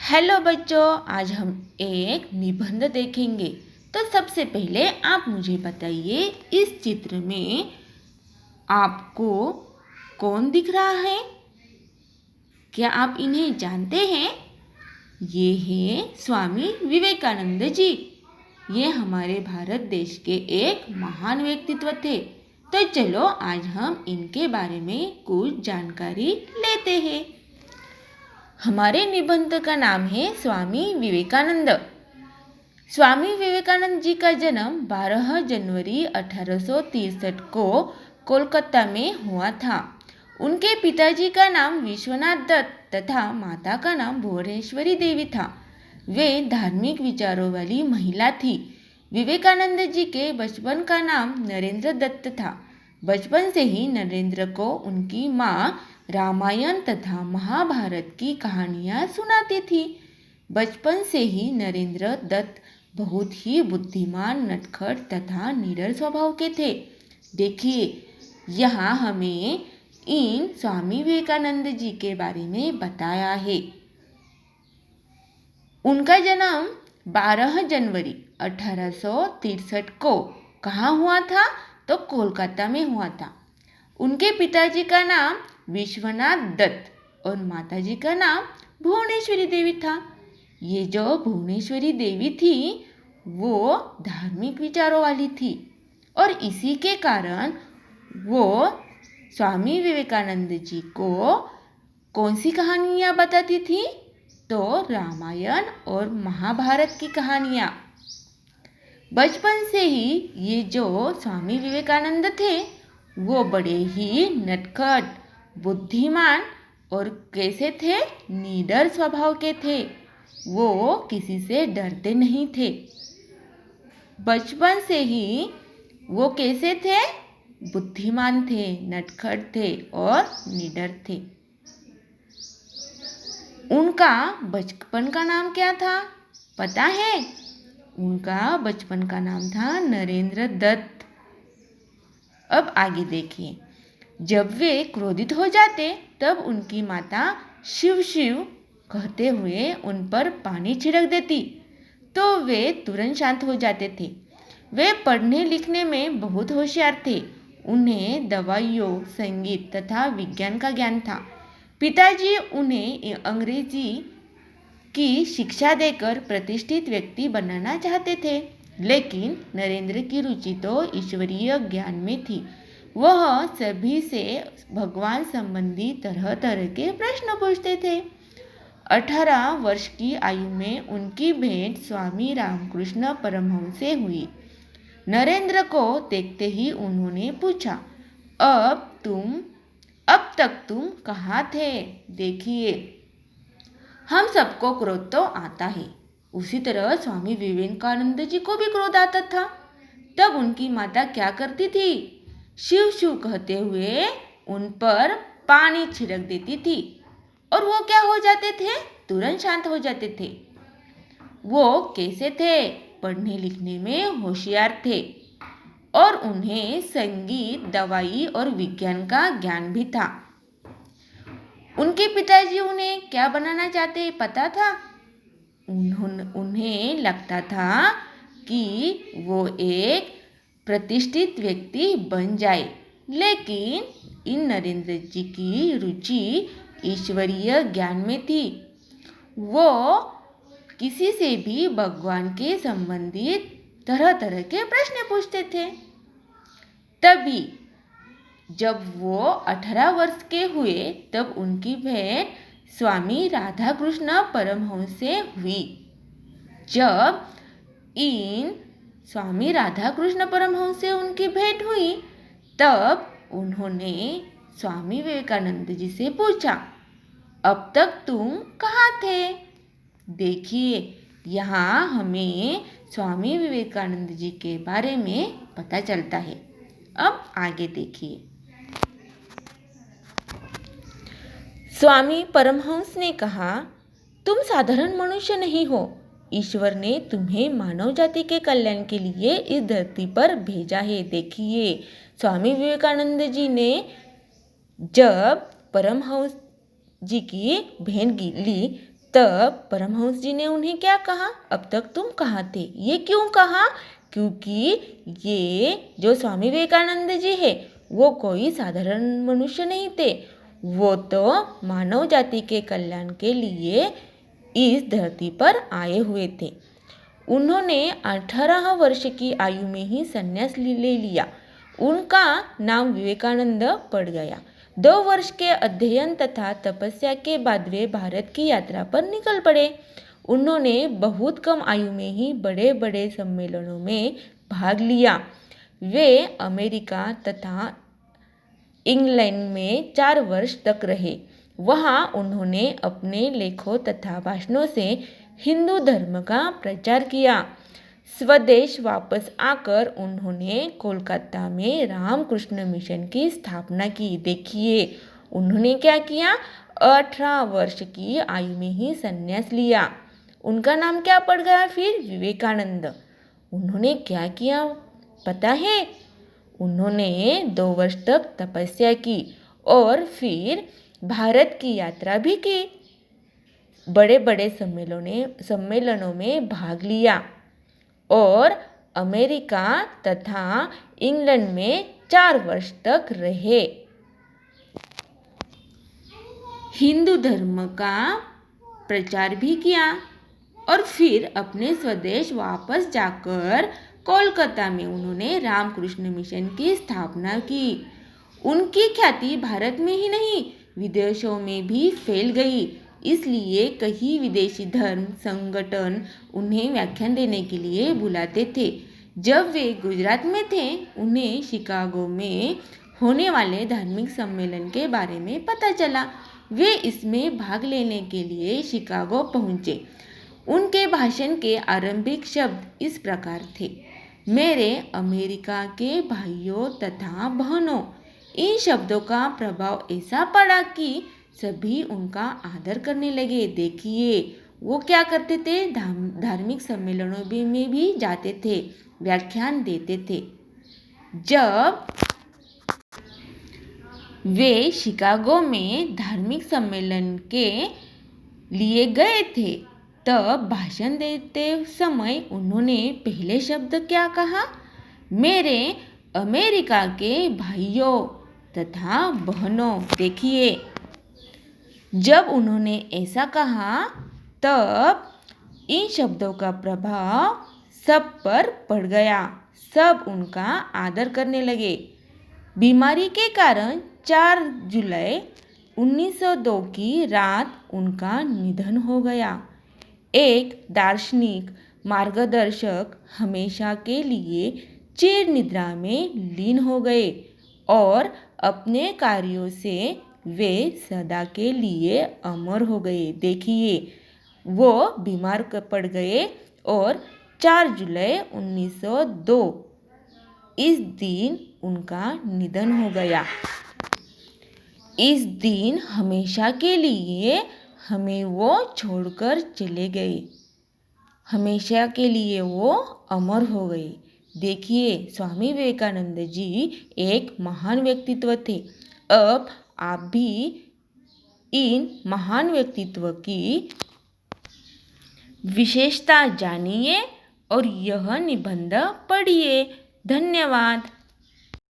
Hello बच्चों, आज हम एक निबंध देखेंगे। तो सबसे पहले आप मुझे बताइए, इस चित्र में आपको कौन दिख रहा है? क्या आप इन्हें जानते हैं? ये हैं स्वामी विवेकानंद जी। ये हमारे भारत देश के एक महान व्यक्तित्व थे। तो चलो आज हम इनके बारे में कुछ जानकारी लेते हैं। हमारे निबंध का नाम है स्वामी विवेकानंद। स्वामी विवेकानंद जी का जन्म 12 जनवरी 1863 को कोलकाता में हुआ था। उनके पिताजी का नाम विश्वनाथ दत्त तथा माता का नाम भुवनेश्वरी देवी था। वे धार्मिक विचारों वाली महिला थी। विवेकानंद जी के बचपन का नाम नरेंद्र दत्त था। बचपन से ही नरेंद्र को उनकी माँ रामायण तथा महाभारत की कहानियाँ सुनाती थी। बचपन से ही नरेंद्र दत्त बहुत ही बुद्धिमान, नटखट तथा निडर स्वभाव के थे। देखिए, यहाँ हमें इन स्वामी विवेकानंद जी के बारे में बताया है। उनका जन्म 12 जनवरी 1863 को कहाँ हुआ था? तो कोलकाता में हुआ था। उनके पिताजी का नाम विश्वनाथ दत्त और माताजी का नाम भुवनेश्वरी देवी था। ये जो भुवनेश्वरी देवी थी वो धार्मिक विचारों वाली थी और इसी के कारण वो स्वामी विवेकानंद जी को कौन सी कहानियाँ बताती थी? तो रामायण और महाभारत की कहानियाँ। बचपन से ही ये जो स्वामी विवेकानंद थे वो बड़े ही नटखट, बुद्धिमान और कैसे थे? निडर स्वभाव के थे। वो किसी से डरते नहीं थे। बचपन से ही वो कैसे थे? बुद्धिमान थे, नटखट थे और निडर थे। उनका बचपन का नाम क्या था? पता है? उनका बचपन का नाम था नरेंद्र दत्त। अब आगे देखिए, जब वे क्रोधित हो जाते तब उनकी माता शिव शिव कहते हुए उन पर पानी छिड़क देती तो वे तुरंत शांत हो जाते थे। वे पढ़ने लिखने में बहुत होशियार थे। उन्हें दवाइयों, संगीत तथा विज्ञान का ज्ञान था। पिताजी उन्हें अंग्रेजी की शिक्षा देकर प्रतिष्ठित व्यक्ति बनाना चाहते थे, लेकिन नरेंद्र की रुचि तो ईश्वरीय ज्ञान में थी। वह सभी से भगवान संबंधी तरह तरह के प्रश्न पूछते थे। 18 वर्ष की आयु में उनकी भेंट स्वामी रामकृष्ण परमहंस से हुई। नरेंद्र को देखते ही उन्होंने पूछा, अब तक तुम कहाँ थे? देखिए, हम सबको क्रोध तो आता है, उसी तरह स्वामी विवेकानंद जी को भी क्रोध आता था। तब उनकी माता क्या करती थी? शिव शिव कहते हुए उन पर पानी छिड़क देती थी और वो क्या हो जाते थे? तुरंत शांत हो जाते थे। वो कैसे थे? पढ़ने लिखने में होशियार थे और उन्हें संगीत, दवाई और विज्ञान का ज्ञान भी था। उनके पिताजी उन्हें क्या बनाना चाहते पता था? उन्हें लगता था कि वो एक प्रतिष्ठित व्यक्ति बन जाए, लेकिन इन नरेंद्र जी की रुचि ईश्वरीय ज्ञान में थी। वो किसी से भी भगवान के संबंधित तरह तरह के प्रश्न पूछते थे। तभी जब वो 18 वर्ष के हुए तब उनकी भेंट स्वामी राधा कृष्ण परमहंस से हुई। जब इन स्वामी राधा कृष्ण परमहंस से उनकी भेंट हुई तब उन्होंने स्वामी विवेकानंद जी से पूछा, अब तक तुम कहाँ थे? देखिए, यहाँ हमें स्वामी विवेकानंद जी के बारे में पता चलता है। अब आगे देखिए, स्वामी परमहंस ने कहा, तुम साधारण मनुष्य नहीं हो। ईश्वर ने तुम्हें मानव जाति के कल्याण के लिए इस धरती पर भेजा है। देखिए, स्वामी विवेकानंद जी ने जब परमहंस जी की भेंट ली तब परमहंस जी ने उन्हें क्या कहा, अब तक तुम कहाँ थे? ये क्यों कहा? क्योंकि ये जो स्वामी विवेकानंद जी है वो कोई साधारण मनुष्य नहीं थे, वो तो मानव जाति के कल्याण के लिए इस धरती पर आए हुए थे। उन्होंने 18 वर्ष की आयु में ही संन्यास ले लिया। उनका नाम विवेकानंद पड़ गया। 2 वर्ष के अध्ययन तथा तपस्या के बाद वे भारत की यात्रा पर निकल पड़े। उन्होंने बहुत कम आयु में ही बड़े बड़े सम्मेलनों में भाग लिया। वे अमेरिका तथा इंग्लैंड में 4 वर्ष तक रहे। वहाँ उन्होंने अपने लेखों तथा भाषणों से हिंदू धर्म का प्रचार किया। स्वदेश वापस आकर उन्होंने कोलकाता में रामकृष्ण मिशन की स्थापना की। देखिए उन्होंने क्या किया, 18 वर्ष की आयु में ही संन्यास लिया। उनका नाम क्या पड़ गया फिर? विवेकानंद। उन्होंने क्या किया पता है? उन्होंने 2 वर्ष तक तपस्या की और फिर भारत की यात्रा भी की। बड़े बड़े सम्मेलनों में भाग लिया और अमेरिका तथा इंग्लैंड में 4 वर्ष तक रहे। हिंदू धर्म का प्रचार भी किया और फिर अपने स्वदेश वापस जाकर कोलकाता में उन्होंने रामकृष्ण मिशन की स्थापना की। उनकी ख्याति भारत में ही नहीं विदेशों में भी फैल गई। इसलिए कई विदेशी धर्म संगठन उन्हें व्याख्यान देने के लिए बुलाते थे। जब वे गुजरात में थे उन्हें शिकागो में होने वाले धार्मिक सम्मेलन के बारे में पता चला। वे इसमें भाग लेने के लिए शिकागो पहुँचे। उनके भाषण के आरंभिक शब्द इस प्रकार थे, मेरे अमेरिका के भाइयों तथा बहनों। इन शब्दों का प्रभाव ऐसा पड़ा कि सभी उनका आदर करने लगे। देखिए वो क्या करते थे, धार्मिक सम्मेलनों में भी जाते थे, व्याख्यान देते थे। जब वे शिकागो में धार्मिक सम्मेलन के लिए गए थे तब भाषण देते समय उन्होंने पहले शब्द क्या कहा, मेरे अमेरिका के भाइयों तथा बहनों। देखिए जब उन्होंने ऐसा कहा तब इन शब्दों का प्रभाव सब पर पड़ गया। सब उनका आदर करने लगे। बीमारी के कारण 4 जुलाई 1902 की रात उनका निधन हो गया। एक दार्शनिक मार्गदर्शक हमेशा के लिए चिर निद्रा में लीन हो गए और अपने कार्यों से वे सदा के लिए अमर हो गए। देखिए वो बीमार पड़ गए और 4 जुलाई 1902 इस दिन उनका निधन हो गया। इस दिन हमेशा के लिए हमें वो छोड़कर चले गए। हमेशा के लिए वो अमर हो गए। देखिए स्वामी विवेकानंद जी एक महान व्यक्तित्व थे। अब आप भी इन महान व्यक्तित्व की विशेषता जानिए और यह निबंध पढ़िए। धन्यवाद।